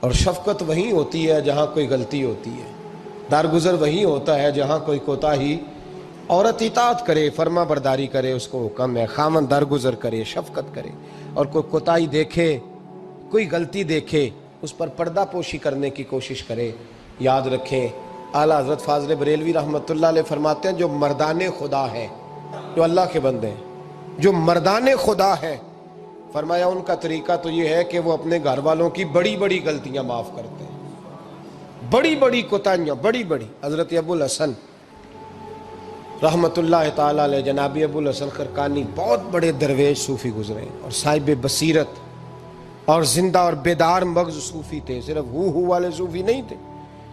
اور شفقت وہیں ہوتی ہے جہاں کوئی غلطی ہوتی ہے، درگزر وہیں ہوتا ہے جہاں کوئی کوتاہی، عورت اطاعت کرے، فرما برداری کرے، اس کو حکم ہے، خامن درگزر کرے، شفقت کرے، اور کوئی کوتاہی دیکھے، کوئی غلطی دیکھے، اس پر پردہ پوشی کرنے کی کوشش کرے۔ یاد رکھیں اعلیٰ حضرت فاضل بریلوی رحمۃ اللہ علیہ فرماتے ہیں جو مردان خدا ہیں، جو اللہ کے بندے ہیں، جو مردان خدا ہیں، فرمایا ان کا طریقہ تو یہ ہے کہ وہ اپنے گھر والوں کی بڑی بڑی غلطیاں معاف کرتے ہیں، بڑی بڑی کوتاہیاں، بڑی بڑی۔ حضرت ابو الحسن رحمۃ اللہ تعالیٰ علیہ، جناب ابو الحسن خرقانی بہت بڑے درویش صوفی گزرے اور صاحب بصیرت اور زندہ اور بیدار مغز صوفی تھے، صرف ہو والے صوفی نہیں تھے۔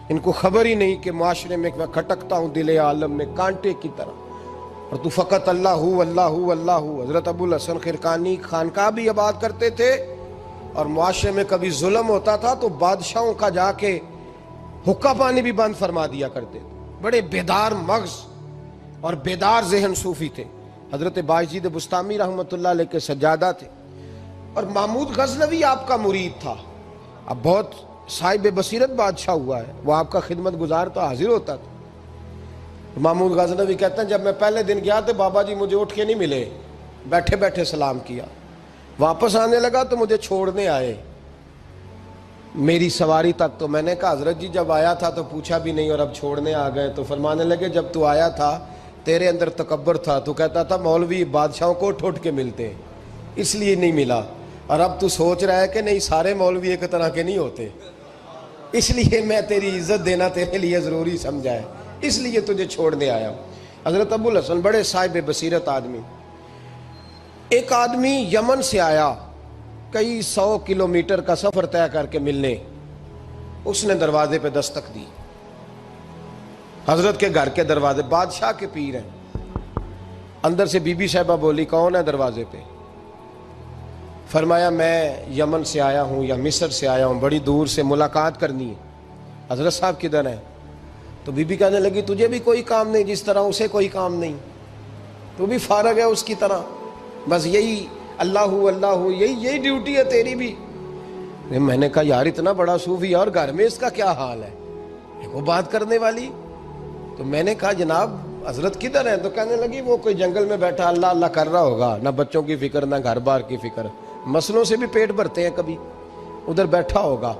ان کو خبر ہی نہیں کہ معاشرے میں میں کھٹکتا ہوں دل عالم میں کانٹے کی طرح، اور تو فقط اللہ ہو اللہ ہو اللہ ہو۔ حضرت ابو الحسن خرقانی خانقاہ بھی آباد کرتے تھے، اور معاشرے میں کبھی ظلم ہوتا تھا تو بادشاہوں کا جا کے حقہ پانی بھی بند فرما دیا کرتے تھے۔ بڑے بیدار مغز اور بیدار ذہن صوفی تھے۔ حضرت باعزید بستامی رحمۃ اللہ علیہ کے سجادہ تھے، اور محمود غزنوی آپ کا مرید تھا، اب بہت صاحب بصیرت بادشاہ ہوا ہے، وہ آپ کا خدمت گزار تو حاضر ہوتا تھا۔ محمود غزنوی کہتے ہیں جب میں پہلے دن گیا تو بابا جی مجھے اٹھ کے نہیں ملے، بیٹھے بیٹھے سلام کیا، واپس آنے لگا تو مجھے چھوڑنے آئے میری سواری تک، تو میں نے کہا حضرت جی جب آیا تھا تو پوچھا بھی نہیں اور اب چھوڑنے آ گئے، تو فرمانے لگے جب تو آیا تھا تیرے اندر تکبر تھا، تو کہتا تھا مولوی بادشاہوں کو اٹھ اٹھ کے ملتے ہیں اس لیے نہیں ملا، اور اب تو سوچ رہا ہے کہ نہیں سارے مولوی ایک طرح کے نہیں ہوتے، اس لیے میں تیری عزت دینا تیرے لیے ضروری سمجھا ہے، اس لیے تجھے چھوڑنے آیا ہوں۔ حضرت ابو الحسن بڑے صاحب بصیرت آدمی۔ ایک آدمی یمن سے آیا کئی 100 کلومیٹر کا سفر طے کر کے ملنے، اس نے دروازے پہ دستک دی، حضرت کے گھر کے دروازے، بادشاہ کے پیر ہیں، اندر سے بی بی صاحبہ بولی کون ہے دروازے پہ؟ فرمایا میں یمن سے آیا ہوں یا مصر سے آیا ہوں، بڑی دور سے ملاقات کرنی ہے، حضرت صاحب کدھر ہیں؟ تو بی بی کہنے لگی تجھے بھی کوئی کام نہیں جس طرح اسے کوئی کام نہیں، تو بھی فارغ ہے اس کی طرح، بس یہی اللہ اللہ یہی ڈیوٹی ہے تیری بھی۔ میں نے کہا یار اتنا بڑا صوفی اور گھر میں اس کا کیا حال ہے، وہ بات کرنے والی؟ تو میں نے کہا جناب حضرت کدھر ہیں؟ تو کہنے لگی وہ کوئی جنگل میں بیٹھا اللہ اللہ کر رہا ہوگا، نہ بچوں کی فکر نہ گھر بار کی فکر، مسئلوں سے بھی پیٹ بھرتے ہیں کبھی، ادھر بیٹھا ہوگا،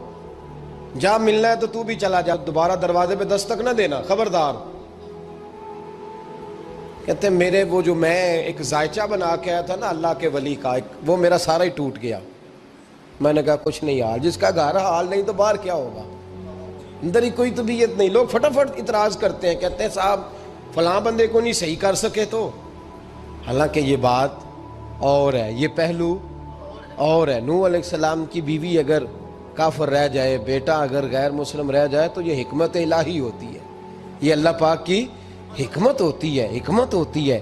جا ملنا ہے تو تو بھی چلا جا، دوبارہ دروازے پہ دستک نہ دینا خبردار۔ کہتے ہیں میرے وہ جو میں ایک ذائچہ بنا کے آیا تھا نا اللہ کے ولی کا، وہ میرا سارا ہی ٹوٹ گیا۔ میں نے کہا کچھ نہیں حال، جس کا گھر حال نہیں تو باہر کیا ہوگا، اندر ہی کوئی طبیعت نہیں۔ لوگ فٹافٹ اعتراض کرتے ہیں، کہتے ہیں صاحب فلاں بندے کو نہیں صحیح کر سکے تو، حالانکہ یہ بات اور ہے، یہ پہلو اور ہے۔ نوح علیہ السلام کی بیوی اگر کافر رہ جائے، بیٹا اگر غیر مسلم رہ جائے تو یہ حکمت الہی ہوتی ہے، یہ اللہ پاک کی حکمت ہوتی ہے، حکمت ہوتی ہے،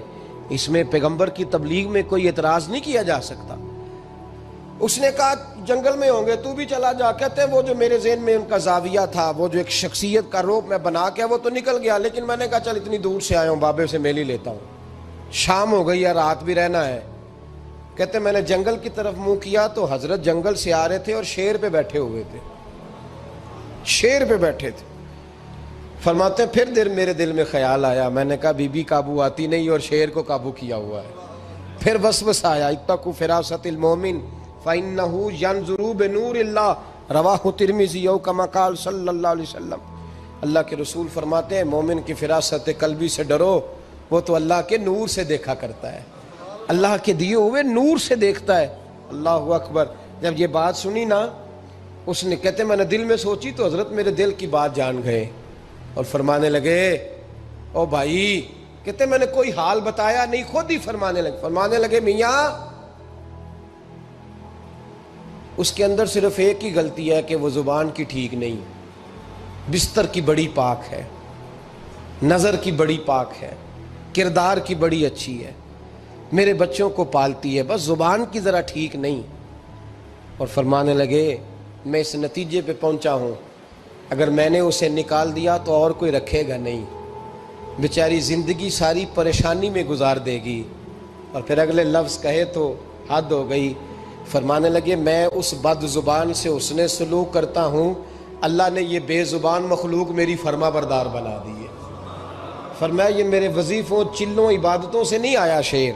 اس میں پیغمبر کی تبلیغ میں کوئی اعتراض نہیں کیا جا سکتا۔ اس نے کہا جنگل میں ہوں گے تو بھی چلا جا۔ کہتے ہیں وہ جو میرے ذہن میں ان کا زاویہ تھا، وہ جو ایک شخصیت کا روپ میں بنا کے وہ تو نکل گیا، لیکن میں نے کہا چل اتنی دور سے آیا ہوں بابے سے میل ہی لیتا ہوں، شام ہو گئی ہے رات بھی رہنا ہے۔ کہتے ہیں میں نے جنگل کی طرف منہ کیا تو حضرت جنگل سے آ رہے تھے اور شیر پہ بیٹھے ہوئے تھے، شیر پہ بیٹھے تھے۔ فرماتے ہیں پھر میرے دل میں خیال آیا، میں نے کہا بی بی قابو آتی نہیں اور شیر کو قابو کیا ہوا ہے۔ پھر وسوسہ آیا اتقوا فراست المومن فإنہ ینظر بنور اللہ، رواہ ترمذی او کما قال صلی اللہ علیہ وسلم۔ اللہ کے رسول فرماتے ہیں مومن کی فراست قلبی سے ڈرو، وہ تو اللہ کے نور سے دیکھا کرتا ہے، اللہ کے دیے ہوئے نور سے دیکھتا ہے۔ اللہ اکبر۔ جب یہ بات سنی نا، اس نے کہتے میں نے دل میں سوچی تو حضرت میرے دل کی بات جان گئے اور فرمانے لگے او بھائی، کہتے میں نے کوئی حال بتایا نہیں، خود ہی فرمانے لگے میاں اس کے اندر صرف ایک ہی غلطی ہے کہ وہ زبان کی ٹھیک نہیں، بستر کی بڑی پاک ہے، نظر کی بڑی پاک ہے، کردار کی بڑی اچھی ہے، میرے بچوں کو پالتی ہے، بس زبان کی ذرا ٹھیک نہیں۔ اور فرمانے لگے میں اس نتیجے پہ پہنچا ہوں اگر میں نے اسے نکال دیا تو اور کوئی رکھے گا نہیں، بیچاری زندگی ساری پریشانی میں گزار دے گی، اور پھر اگلے لفظ کہے تو حد ہو گئی۔ فرمانے لگے میں اس بد زبان سے حسن سلوک کرتا ہوں، اللہ نے یہ بے زبان مخلوق میری فرما بردار بنا دی ہے۔ فرمایا یہ میرے وظیفوں چلوں عبادتوں سے نہیں آیا شعر،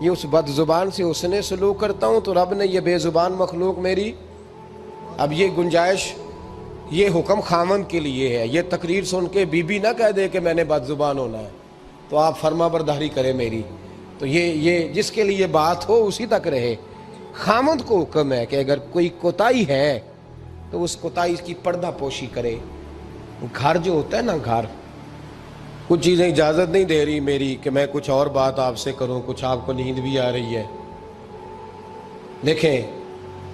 یہ اس بد زبان سے حسن سلوک کرتا ہوں تو رب نے یہ بے زبان مخلوق میری۔ اب یہ گنجائش، یہ حکم خامن کے لیے ہے، یہ تقریر سن کے بی بی نہ کہہ دے کہ میں نے بد زبان ہونا ہے تو آپ فرما برداری کرے میری، تو یہ جس کے لیے بات ہو اسی تک رہے۔ خامد کو حکم ہے کہ اگر کوئی کوتاہی ہے تو اس کوتاہی کی پردہ پوشی کرے۔ گھر جو ہوتا ہے نا، گھر کچھ چیزیں اجازت نہیں دے رہی میری کہ میں کچھ اور بات آپ سے کروں، کچھ آپ کو نیند بھی آ رہی ہے۔ دیکھیں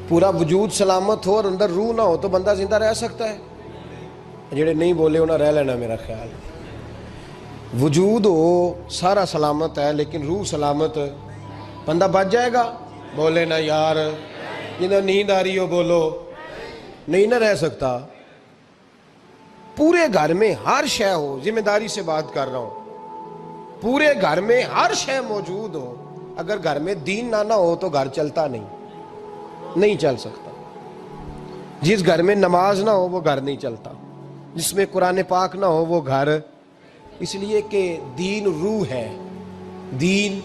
پورا وجود سلامت ہو اور اندر روح نہ ہو تو بندہ زندہ رہ سکتا ہے؟ جڑے نہیں بولے انہیں رہ لینا میرا خیال۔ وجود ہو سارا سلامت ہے لیکن روح سلامت، بندہ بچ جائے گا؟ بولے نا یار، جنہیں نیند آ رہی ہو بولو، نہیں نہ رہ سکتا۔ پورے گھر میں ہر شے ہو، ذمہ داری سے بات کر رہا ہوں، پورے گھر میں ہر شے موجود ہو، اگر گھر میں دین نہ ہو تو گھر چلتا نہیں چل سکتا۔ جس گھر میں نماز نہ ہو وہ گھر نہیں چلتا، جس میں قرآن پاک نہ ہو وہ گھر، اس لیے کہ دین روح ہے۔ دین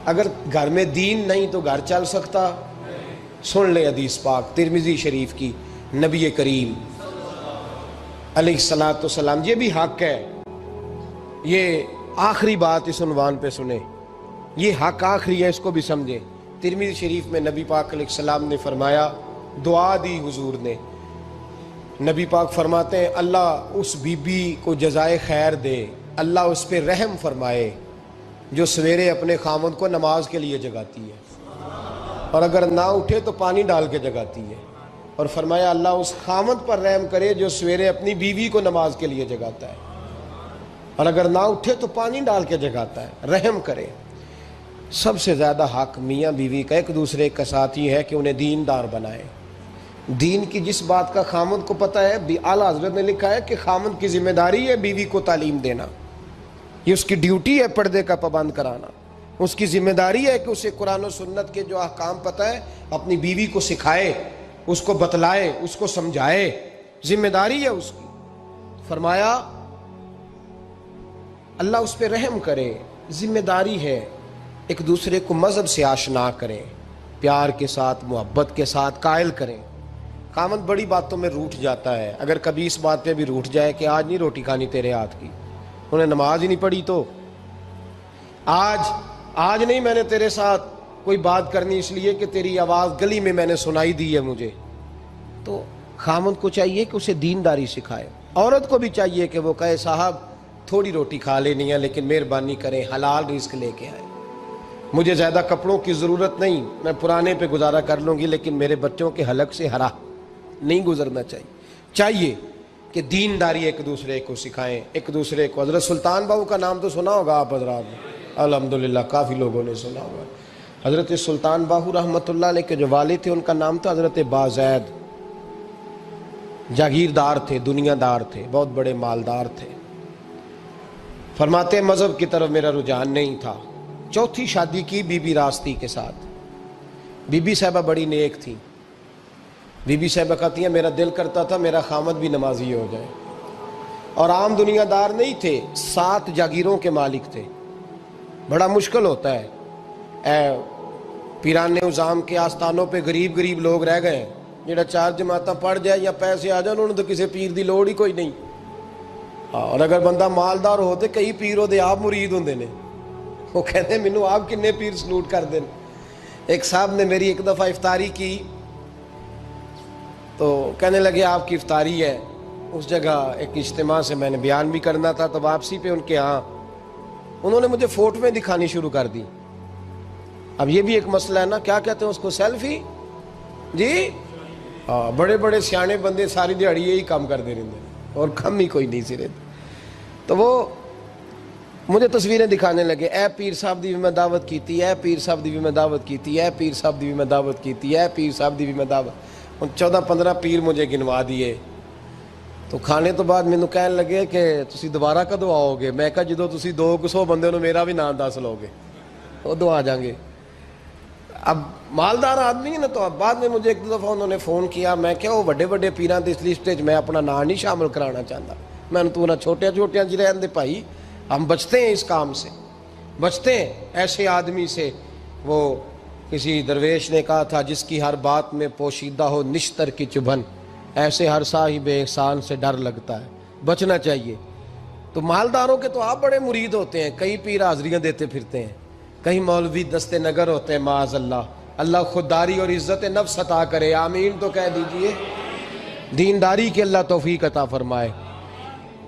اگر گھر میں دین نہیں تو گھر چل سکتا؟ سن لے حدیث پاک ترمذی شریف کی، نبی کریم علیہ الصلاۃ والسلام، یہ بھی حق ہے، یہ آخری بات اس عنوان پہ سنیں، یہ حق آخری ہے، اس کو بھی سمجھیں۔ ترمذی شریف میں نبی پاک علیہ السلام نے فرمایا، دعا دی حضور نے، نبی پاک فرماتے ہیں اللہ اس بی بی کو جزائے خیر دے، اللہ اس پہ رحم فرمائے جو سویرے اپنے خامد کو نماز کے لیے جگاتی ہے اور اگر نہ اٹھے تو پانی ڈال کے جگاتی ہے، اور فرمایا اللہ اس خامد پر رحم کرے جو سویرے اپنی بیوی کو نماز کے لیے جگاتا ہے اور اگر نہ اٹھے تو پانی ڈال کے جگاتا ہے، رحم کرے۔ سب سے زیادہ حق میاں بیوی کا ایک دوسرے کا ساتھ ہی ہے کہ انہیں دیندار بنائے۔ دین کی جس بات کا خامد کو پتہ ہے، اعلیٰ حضرت نے لکھا ہے کہ خامد کی ذمہ داری ہے بیوی کو تعلیم دینا، یہ اس کی ڈیوٹی ہے پردے کا پابند کرانا، اس کی ذمہ داری ہے کہ اسے قرآن و سنت کے جو احکام پتہ ہے اپنی بیوی کو سکھائے، اس کو بتلائے، اس کو سمجھائے، ذمہ داری ہے اس کی۔ فرمایا اللہ اس پہ رحم کرے، ذمہ داری ہے، ایک دوسرے کو مذہب سے آشنا کریں، پیار کے ساتھ محبت کے ساتھ قائل کریں۔ خامد بڑی باتوں میں روٹھ جاتا ہے، اگر کبھی اس بات پہ بھی روٹھ جائے کہ آج نہیں روٹی کھانی تیرے ہاتھ کی، انہیں نماز ہی نہیں پڑھی تو آج نہیں میں نے تیرے ساتھ کوئی بات کرنی اس لیے کہ تیری آواز گلی میں نے سنائی دی ہے مجھے، تو خامد کو چاہیے کہ اسے دینداری سکھائے۔ عورت کو بھی چاہیے کہ وہ کہے صاحب تھوڑی روٹی کھا لینی ہے لیکن مہربانی کریں حلال رزق لے کے آئے، مجھے زیادہ کپڑوں کی ضرورت نہیں، میں پرانے پہ گزارا کر لوں گی لیکن میرے بچوں کے حلق سے ہرا نہیں گزرنا چاہیے کہ دینداری ایک دوسرے کو سکھائیں، ایک دوسرے کو۔ حضرت سلطان باہو کا نام تو سنا ہوگا آپ حضرات نے، الحمدللہ کافی لوگوں نے سنا ہوگا۔ حضرت سلطان باہو رحمۃ اللہ علیہ کے جو والد تھے ان کا نام تھا حضرت بازید، جاگیردار تھے، دنیا دار تھے، بہت بڑے مالدار تھے۔ فرماتے مذہب کی طرف میرا رجحان نہیں تھا، چوتھی شادی کی بی بی راستی کے ساتھ۔ بی بی صاحبہ بڑی نیک تھی، بی بی صاحبہ کہتی ہیں میرا دل کرتا تھا میرا خامد بھی نمازی ہو جائے، اور عام دنیا دار نہیں تھے، 7 جاگیروں کے مالک تھے۔ بڑا مشکل ہوتا ہے، پیران نظام کے آستانوں پہ غریب لوگ رہ گئے، جڑا 4 جماعتاں پڑھ جائے یا پیسے آ جائیں انہوں نے تو کسی پیر دی لوڑ ہی کوئی نہیں، اور اگر بندہ مالدار ہو تو کئی پیروں دے آپ مرید ہوندے نے، وہ کہتے ہیں مینوں آپ کنے پیر سلوٹ کر دیں۔ ایک صاحب نے میری ایک دفعہ افطاری کی تو کہنے لگے آپ کی افطاری ہے، اس جگہ ایک اجتماع سے میں نے بیان بھی کرنا تھا، تو واپسی پہ ان کے ہاں انہوں نے مجھے فوٹویں دکھانی شروع کر دی۔ اب یہ بھی ایک مسئلہ ہے نا، کیا کہتے ہیں اس کو، سیلفی جی، بڑے بڑے سیانے بندے ساری دیہڑی یہی کام کرتے رہتے ہیں اور کم ہی کوئی نہیں سرے، تو وہ مجھے تصویریں دکھانے لگے، اے پیر صاحب دی بھی میں دعوت کیتی، اے پیر صاحب دی بھی میں دعوت کیتی، اے پیر صاحب دی بھی میں دعوت کیتی، اے پیر صاحب دی بھی میں دعوت، 14-15 پیر مجھے گنوا دیے۔ تو کھانے تو بعد مینوں کہنے لگے کہ تسی دوبارہ کدو آؤ گے؟ میں کہا جدو تسی 200 بندے نو میرا بھی نام دس لو گے ادو آ جاؤں گے۔ اب مالدار آدمی ہے نا، تو اب بعد میں مجھے ایک دو دفعہ انہوں نے فون کیا، میں کیا وہ بڑے بڑے پیران دی اس لسٹ میں اپنا نام نہیں شامل کرانا چاہتا، میں نے تو نہ چھوٹیاں چھوٹیاں جی رہن دے بھائی، ہم بچتے ہیں اس کام سے، بچتے ہیں ایسے آدمی سے۔ وہ کسی درویش نے کہا تھا جس کی ہر بات میں پوشیدہ ہو نشتر کی چبھن، ایسے ہر صاحب احسان سے ڈر لگتا ہے، بچنا چاہیے۔ تو مالداروں کے تو آپ بڑے مرید ہوتے ہیں، کئی پیر حاضریاں دیتے پھرتے ہیں، کئی مولوی دستے نگر ہوتے ہیں، معاذ اللہ، اللہ خودداری اور عزت نفس عطا کرے، آمین تو کہہ دیجئے، دینداری کی اللہ توفیق عطا فرمائے۔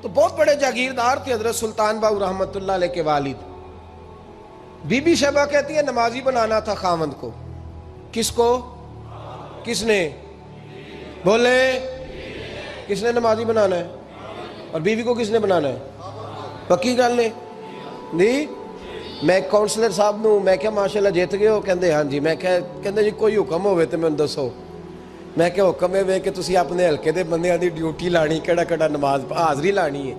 تو بہت بڑے جاگیردار تھے حضرت سلطان باؤ رحمۃ اللہ علیہ کے والد۔ بی بی شیبہ کہتی ہے نمازی بنانا تھا خاوند کو۔ کس کو؟ کس نے؟ بولے، کس نے نمازی بنانا ہے؟ اور بیوی کو کس نے بنانا ہے؟ پکی گل نے جی؟ میں ایک کونسلر صاحب نوں میں کہا ماشاءاللہ جیت گئے ہو؟ کہندے ہاں جی۔ میں کہندے جی کوئی حکم ہوئے تو میں دسو۔ میں کہ حکم ہے کہ تسی اپنے ہلکے دے بندیاں دی ڈیوٹی لانی، کیڑا کیڑا نماز حاضری لانی ہے،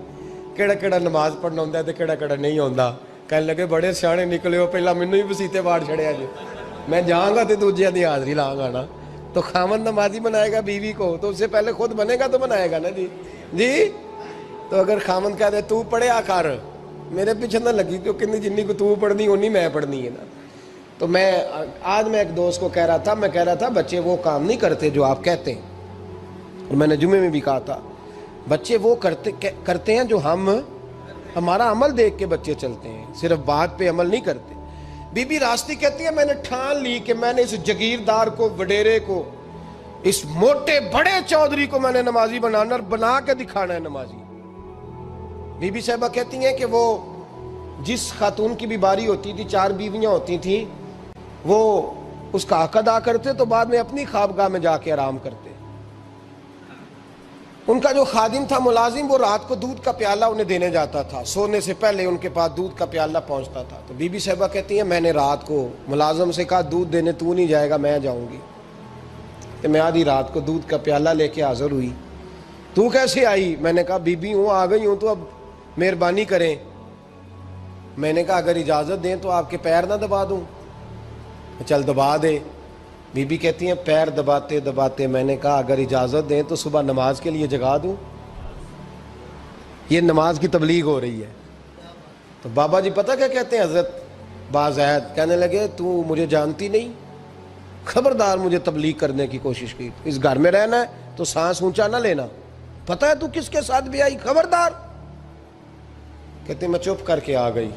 کیڑا کیڑا نماز پڑھنا ہوندا ہے تے کیڑا کیڑا نہیں ہوندا۔ کہنے لگے بڑے سیانے نکلے ہو، پہلا مینوں ہی وسیتے واڑ چھڑیا جی، میں جاؤں گا تے دوجیاں دی حاضری لاں گا نا۔ تو خاوند نمازی بنائے گا بیوی کو تو اس سے پہلے خود بنے گا تو بنائے گا نا جی۔ جی تو اگر خاوند کہہ دے تو پڑھیا کر، میرے پیچھے نہ لگی، تو کہنی جنی کو تو پڑھنی اونی میں پڑھنی ہے نا۔ تو میں آج میں ایک دوست کو کہہ رہا تھا، میں کہہ رہا تھا بچے وہ کام نہیں کرتے جو آپ کہتے ہیں، اور میں نے جمعے میں بھی کہا تھا بچے وہ کرتے ہیں جو ہمارا عمل دیکھ کے بچے چلتے ہیں، صرف بات پہ عمل نہیں کرتے۔ بی بی راستی کہتی ہے میں نے ٹھان لی کہ میں نے اس جگیردار کو، وڈیرے کو، اس موٹے بڑے چودھری کو میں نے نمازی بنانا اور بنا کے دکھانا ہے نمازی۔ بی بی صاحبہ کہتی ہیں کہ وہ جس خاتون کی بھی باری ہوتی تھی، 4 بیویاں ہوتی تھیں، وہ اس کا حق ادا کرتے تو بعد میں اپنی خوابگاہ میں جا کے آرام کرتے۔ ان کا جو خادم تھا ملازم، وہ رات کو دودھ کا پیالہ انہیں دینے جاتا تھا، سونے سے پہلے ان کے پاس دودھ کا پیالہ پہنچتا تھا۔ تو بی بی صاحبہ کہتی ہیں میں نے رات کو ملازم سے کہا دودھ دینے تو نہیں جائے گا، میں جاؤں گی۔ تو میں آدھی رات کو دودھ کا پیالہ لے کے حاضر ہوئی۔ تو کیسے آئی؟ میں نے کہا بی بی ہوں، آ گئی ہوں، تو اب مہربانی کریں۔ میں نے کہا اگر اجازت دیں تو آپ کے پیر نہ دبا دوں؟ چل دبا دے۔ بی بی کہتی ہیں پیر دباتے دباتے میں نے کہا اگر اجازت دیں تو صبح نماز کے لیے جگا دوں؟ یہ نماز کی تبلیغ ہو رہی ہے۔ تو بابا جی پتہ کیا کہتے ہیں حضرت بازید؟ کہنے لگے تو مجھے جانتی نہیں، خبردار مجھے تبلیغ کرنے کی کوشش کی، اس گھر میں رہنا ہے تو سانس اونچا نہ لینا، پتہ ہے تو کس کے ساتھ بھی آئی، خبردار۔ کہتے میں چپ کر کے آ گئی۔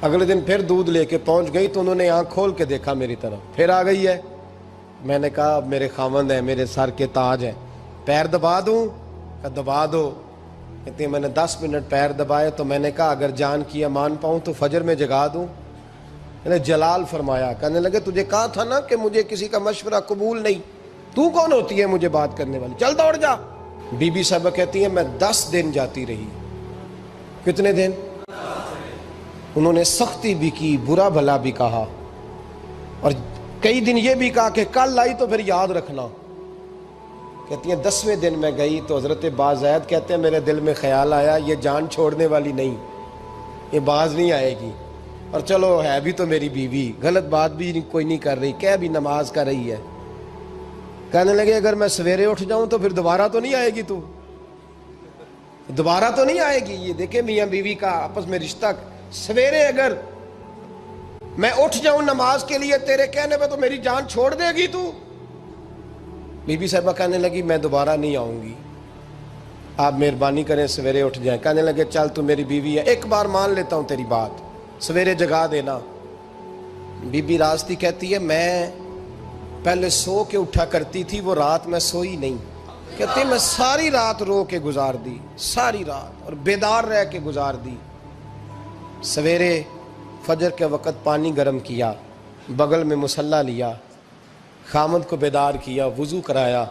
اگلے دن پھر دودھ لے کے پہنچ گئی تو انہوں نے آنکھ کھول کے دیکھا میری طرف، پھر آ گئی ہے۔ میں نے کہا میرے خاوند ہیں، میرے سر کے تاج ہیں، پیر دبا دوں؟ کہ دبا دو۔ کہتے ہیں میں نے 10 منٹ پیر دبائے تو میں نے کہا اگر جان کی امان پاؤں تو فجر میں جگا دوں؟ میں نے جلال فرمایا۔ کہنے لگے تجھے کہا تھا نا کہ مجھے کسی کا مشورہ قبول نہیں، تو کون ہوتی ہے مجھے بات کرنے والی، چل دوڑ جا۔ بی بی صاحبہ کہتی ہیں میں 10 دن جاتی رہی۔ کتنے دن؟ انہوں نے سختی بھی کی، برا بھلا بھی کہا، اور کئی دن یہ بھی کہا کہ کل آئی تو پھر یاد رکھنا۔ کہتی ہیں 10ویں دن میں گئی تو حضرت بازید کہتے ہیں میرے دل میں خیال آیا یہ جان چھوڑنے والی نہیں، یہ باز نہیں آئے گی، اور چلو ہے بھی تو میری بیوی، غلط بات بھی کوئی نہیں کر رہی، کہہ بھی نماز کر رہی ہے۔ کہنے لگے اگر میں سویرے اٹھ جاؤں تو پھر دوبارہ تو نہیں آئے گی، تو دوبارہ تو نہیں آئے گی۔ یہ دیکھیں میاں بیوی کا آپس میں رشتہ، سویرے اگر میں اٹھ جاؤں نماز کے لیے تیرے کہنے پہ تو میری جان چھوڑ دے گی تو؟ بی بی صاحبہ کہنے لگی میں دوبارہ نہیں آؤں گی، آپ مہربانی کریں سویرے اٹھ جائیں۔ کہنے لگے چل تو میری بیوی ہے، ایک بار مان لیتا ہوں تیری بات، سویرے جگا دینا۔ بی بی راستی کہتی ہے میں پہلے سو کے اٹھا کرتی تھی، وہ رات میں سوئی نہیں، کہتے ہیں میں ساری رات رو کے گزار دی، ساری رات، اور بیدار رہ کے گزار دی۔ سویرے فجر کے وقت پانی گرم کیا، بغل میں مصلی لیا، خامد کو بیدار کیا، وضو کرایا،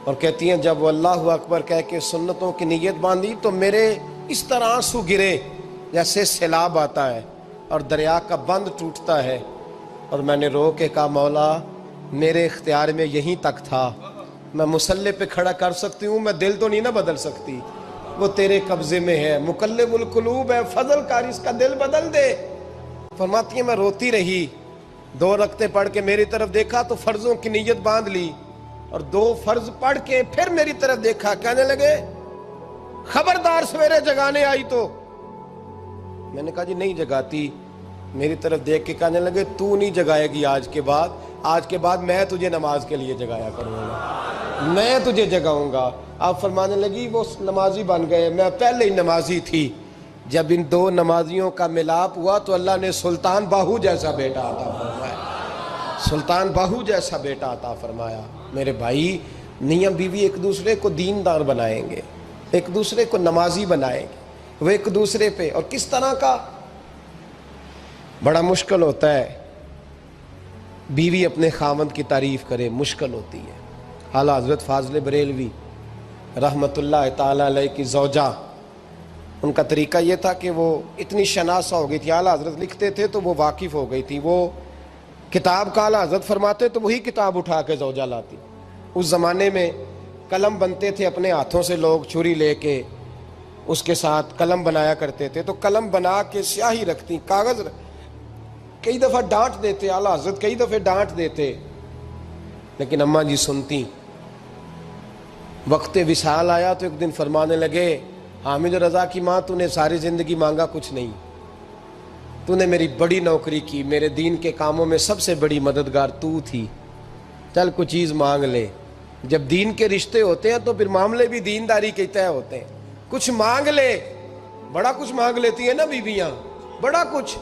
اور کہتی ہیں جب وہ اللہ اکبر کہہ کے سنتوں کی نیت باندھی تو میرے اس طرح آنسو گرے جیسے سیلاب آتا ہے اور دریا کا بند ٹوٹتا ہے، اور میں نے رو کے کہا مولا میرے اختیار میں یہیں تک تھا، میں مصلی پہ کھڑا کر سکتی ہوں، میں دل تو نہیں نہ بدل سکتی، وہ تیرے قبضے میں ہے، مقلب القلوب ہے، فضل کر اس کا دل بدل دے۔ فرماتی ہیں میں روتی رہی، 2 رکعتیں پڑھ کے میری طرف دیکھا تو فرضوں کی نیت باندھ لی، اور 2 فرض پڑھ کے پھر میری طرف دیکھا، کہنے لگے خبردار سویرے جگانے آئی تو۔ میں نے کہا جی نہیں جگاتی۔ میری طرف دیکھ کے کہنے لگے تو نہیں جگائے گی آج کے بعد میں تجھے نماز کے لیے جگایا کروں گا، میں تجھے جگاؤں گا۔ آپ فرمانے لگی وہ نمازی بن گئے، میں پہلے ہی نمازی تھی۔ جب ان 2 نمازیوں کا ملاپ ہوا تو اللہ نے سلطان باہو جیسا بیٹا عطا فرمایا، سلطان باہو جیسا بیٹا عطا فرمایا۔ میرے بھائی، میاں بیوی ایک دوسرے کو دیندار بنائیں گے، ایک دوسرے کو نمازی بنائیں گے، وہ ایک دوسرے پہ، اور کس طرح کا؟ بڑا مشکل ہوتا ہے بیوی اپنے خاوند کی تعریف کرے، مشکل ہوتی ہے۔ اعلیٰ حضرت فاضل بریلوی رحمت اللہ تعالیٰ علیہ کی زوجہ، ان کا طریقہ یہ تھا کہ وہ اتنی شناسہ ہو گئی تھی، اعلیٰ حضرت لکھتے تھے تو وہ واقف ہو گئی تھی، وہ کتاب کا اعلیٰ حضرت فرماتے تو وہی کتاب اٹھا کے زوجہ لاتی۔ اس زمانے میں قلم بنتے تھے اپنے ہاتھوں سے، لوگ چھری لے کے اس کے ساتھ قلم بنایا کرتے تھے، تو قلم بنا کے سیاہی رکھتی، کاغذ کئی دفعہ ڈانٹ دیتے، اعلیٰ حضرت کئی دفعہ ڈانٹ دیتے، لیکن اماں جی سنتی۔ وقت وصال آیا تو ایک دن فرمانے لگے، حامد رضا کی ماں تو نے ساری زندگی مانگا کچھ نہیں، تو نے میری بڑی نوکری کی، میرے دین کے کاموں میں سب سے بڑی مددگار تو تھی، چل کچھ چیز مانگ لے۔ جب دین کے رشتے ہوتے ہیں تو پھر معاملے بھی دینداری کے طے ہوتے ہیں، کچھ مانگ لے۔ بڑا کچھ مانگ لیتی ہیں نا بیویاں، بڑا کچھ۔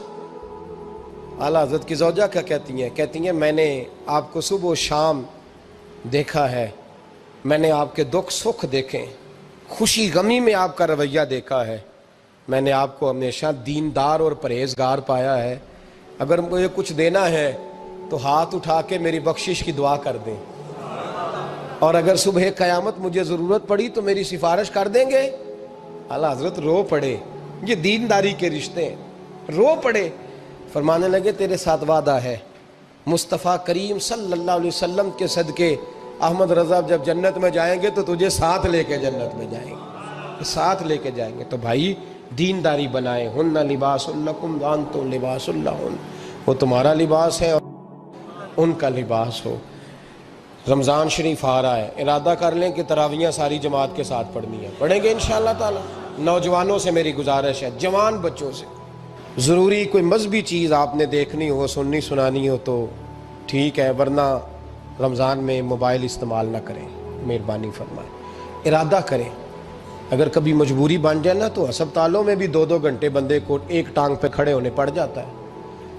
اعلیٰ حضرت کی زوجہ کیا کہتی ہیں میں نے آپ کو صبح و شام دیکھا ہے، میں نے آپ کے دکھ سکھ دیکھے، خوشی غمی میں آپ کا رویہ دیکھا ہے، میں نے آپ کو ہمیشہ دیندار اور پرہیزگار پایا ہے، اگر مجھے کچھ دینا ہے تو ہاتھ اٹھا کے میری بخشش کی دعا کر دیں، اور اگر صبح قیامت مجھے ضرورت پڑی تو میری سفارش کر دیں گے۔ اعلیٰ حضرت رو پڑے، یہ دینداری کے رشتے ہیں، رو پڑے۔ فرمانے لگے تیرے ساتھ وعدہ ہے، مصطفیٰ کریم صلی اللہ علیہ وسلم کے صدقے احمد رضا جب جنت میں جائیں گے تو تجھے ساتھ لے کے جنت میں جائیں گے، ساتھ لے کے جائیں گے۔ تو بھائی دینداری بنائیں، ہن لباس لکم وانتم لباس لہن، وہ تمہارا لباس ہے اور ان کا لباس ہو۔ رمضان شریف آ رہا ہے، ارادہ کر لیں کہ تراویحیں ساری جماعت کے ساتھ پڑھنی ہے، پڑھیں گے انشاءاللہ تعالی۔ نوجوانوں سے میری گزارش ہے، جوان بچوں سے، ضروری کوئی مذہبی چیز آپ نے دیکھنی ہو، سننی سنانی ہو تو ٹھیک ہے، ورنہ رمضان میں موبائل استعمال نہ کریں، مہربانی فرمائیں، ارادہ کریں۔ اگر کبھی مجبوری بن جائے نا تو ہسپتالوں میں بھی 2 گھنٹے بندے کو ایک ٹانگ پہ کھڑے ہونے پڑ جاتا ہے،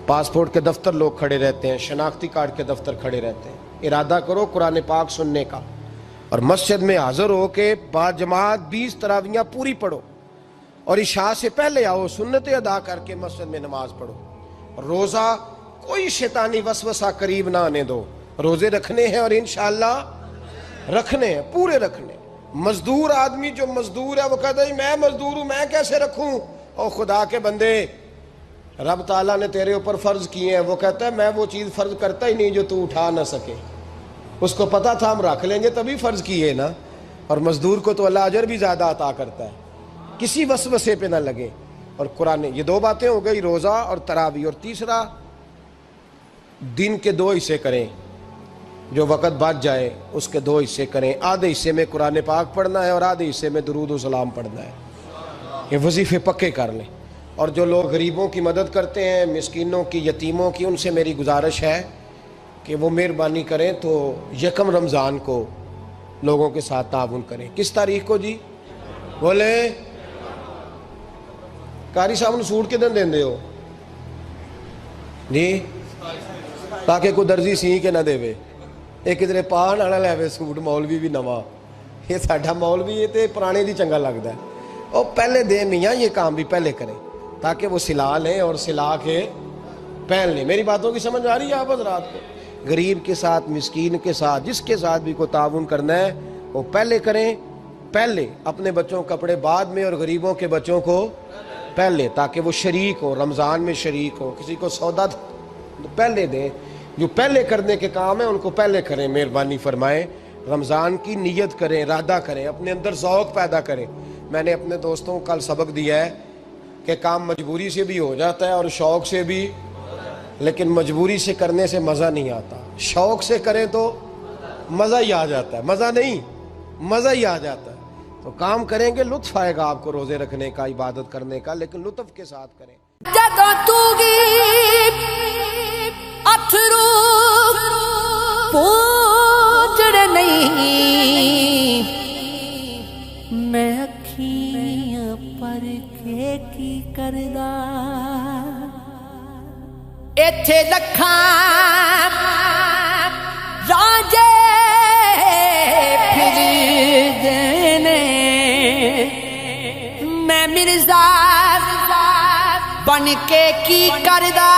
پاسپورٹ کے دفتر لوگ کھڑے رہتے ہیں، شناختی کارڈ کے دفتر کھڑے رہتے ہیں۔ ارادہ کرو قرآن پاک سننے کا، اور مسجد میں حاضر ہو کے با جماعت 20 تراویحیں پوری پڑھو، اور عشاء سے پہلے آؤ، سنتیں ادا کر کے مسجد میں نماز پڑھو۔ روزہ کوئی شیطانی وسوسہ قریب نہ آنے دو، روزے رکھنے ہیں اور انشاءاللہ رکھنے ہیں، پورے رکھنے۔ مزدور آدمی جو مزدور ہے وہ کہتا ہے میں مزدور ہوں، میں کیسے رکھوں؟ او خدا کے بندے، رب تعالیٰ نے تیرے اوپر فرض کیے ہیں، وہ کہتا ہے میں وہ چیز فرض کرتا ہی نہیں جو تو اٹھا نہ سکے، اس کو پتا تھا ہم رکھ لیں گے تبھی فرض کیے نا۔ اور مزدور کو تو اللہ اجر بھی زیادہ عطا کرتا ہے، کسی وسوسے پہ نہ لگے۔ اور قرآن، یہ 2 باتیں ہو گئی، روزہ اور تراویح۔ اور تیسرا، دن کے 2 حصے کریں، جو وقت بچ جائے اس کے 2 حصے کریں، آدھے حصے میں قرآن پاک پڑھنا ہے اور آدھے حصے میں درود و سلام پڑھنا ہے، یہ وظیفے پکے کر لیں۔ اور جو لوگ غریبوں کی مدد کرتے ہیں، مسکینوں کی، یتیموں کی، ان سے میری گزارش ہے کہ وہ مہربانی کریں تو 1 رمضان کو لوگوں کے ساتھ تعاون کریں۔ کس تاریخ کو جی؟ بولے قاری صاحب نے سوٹ کدن دیں ہو جی، تاکہ کوئی درزی سی کے نہ دے، یہ کدھر پا نہ لے سوٹ، مولوی بھی نواں، یہ ساڈا مولوی یہ تے پرانے دی چنگا لگتا ہے، اور پہلے دے میاں یہ کام بھی پہلے کریں تاکہ وہ سلا لیں اور سلا کے پہن لیں۔ میری باتوں کی سمجھ آ رہی ہے آپ حضرات کو؟ غریب کے ساتھ، مسکین کے ساتھ، جس کے ساتھ بھی کو تعاون کرنا ہے وہ پہلے کریں، پہلے اپنے بچوں کے کپڑے بعد میں اور غریبوں کے بچوں کو پہلے، تاکہ وہ شریک ہو، رمضان میں شریک ہو، کسی کو سودا پہلے دیں، جو پہلے کرنے کے کام ہیں ان کو پہلے کریں، مہربانی فرمائیں۔ رمضان کی نیت کریں، ارادہ کریں، اپنے اندر ذوق پیدا کریں۔ میں نے اپنے دوستوں کو کل سبق دیا ہے کہ کام مجبوری سے بھی ہو جاتا ہے اور شوق سے بھی لیکن مجبوری سے کرنے سے مزہ نہیں آتا. شوق سے کریں تو مزہ ہی آ جاتا ہے. مزہ نہیں، مزہ ہی آ جاتا ہے. تو کام کریں گے لطف آئے گا آپ کو روزے رکھنے کا، عبادت کرنے کا، لیکن لطف کے ساتھ کریں. جدوں تو گی اتھرو پوجڑ نہیں، میں اکھیاں پر کے کی کردا، ایتھے لکھاں راجے پھردے نے، میں مرزا بن کے کی کردا.